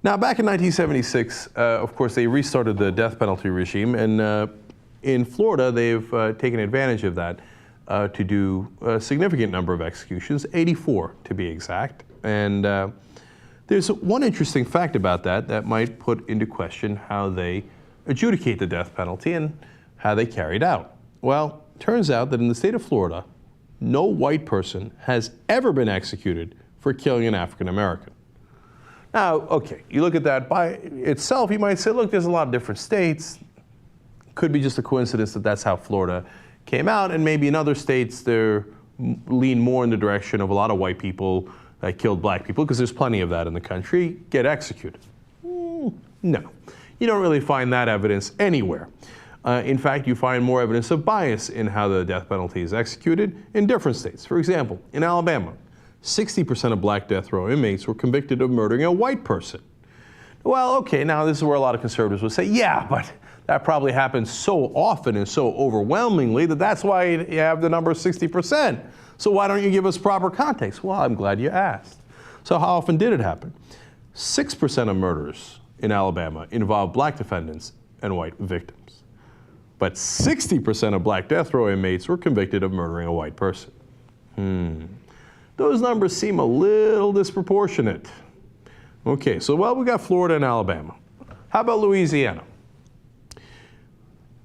Now, back in 1976, of course, they restarted the death penalty regime, and in Florida, they've taken advantage of that to do a significant number of executions, 84 to be exact. And there's one interesting fact about that might put into question how they adjudicate the death penalty and how they carry it out. Well, turns out that in the state of Florida, no white person has ever been executed for killing an African American. Now, okay, you look at that by itself, you might say, look, there's a lot of different states. Could be just a coincidence that that's how Florida came out, and maybe in other states they're lean more in the direction of a lot of white people that killed black people, because there's plenty of that in the country, get executed. No, you don't really find that evidence anywhere. In fact, you find more evidence of bias in how the death penalty is executed in different states. For example, in Alabama, 60% of black death row inmates were convicted of murdering a white person. Well, okay, now this is where a lot of conservatives would say, yeah, but that probably happens so often and so overwhelmingly that that's why you have the number 60%. So why don't you give us proper context? Well, I'm glad you asked. So how often did it happen? 6% of murders in Alabama involved black defendants and white victims. But 60% of black death row inmates were convicted of murdering a white person. Those numbers seem a little disproportionate. Okay, so well, we got Florida and Alabama. How about Louisiana?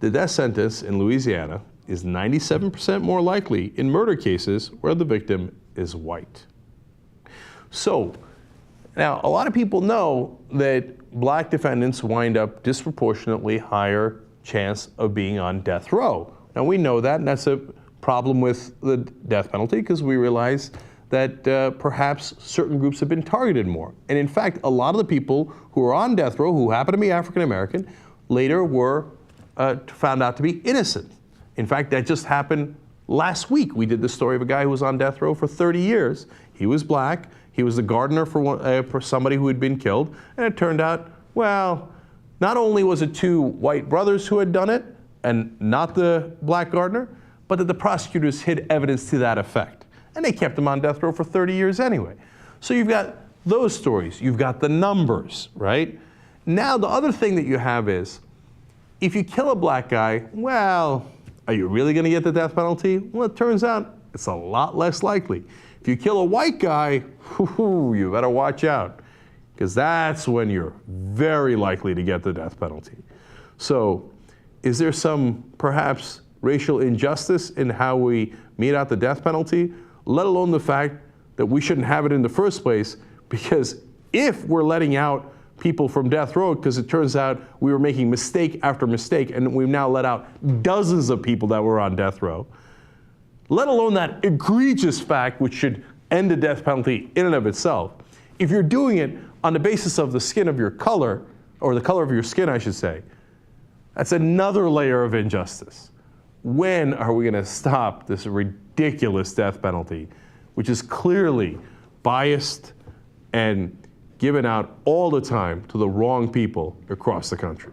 The death sentence in Louisiana is 97% more likely in murder cases where the victim is white. So, now a lot of people know that black defendants wind up disproportionately higher chance of being on death row. Now we know that, and that's a problem with the death penalty, because we realize that perhaps certain groups have been targeted more. And in fact, a lot of the people who are on death row, who happen to be African American, later were found out to be innocent. In fact, that just happened last week. We did the story of a guy who was on death row for 30 years. He was black. He was the gardener for somebody who had been killed. And it turned out, well, not only was it two white brothers who had done it, and not the black gardener, but that the prosecutors hid evidence to that effect. And they kept him on death row for 30 years anyway. So you've got those stories. You've got the numbers, right? Now the other thing that you have is, if you kill a black guy, well, are you really going to get the death penalty? Well, it turns out it's a lot less likely. If you kill a white guy, you better watch out, because that's when you're very likely to get the death penalty. So is there some perhaps racial injustice in how we mete out the death penalty, let alone the fact that we shouldn't have it in the first place? Because if we're letting out people from death row, because it turns out we were making mistake after mistake, and we've now let out dozens of people that were on death row, let alone that egregious fact which should end the death penalty in and of itself. If you're doing it on the basis of the skin of your color, or the color of your skin, I should say, that's another layer of injustice. When are we going to stop this ridiculous death penalty, which is clearly biased and given out all the time to the wrong people across the country?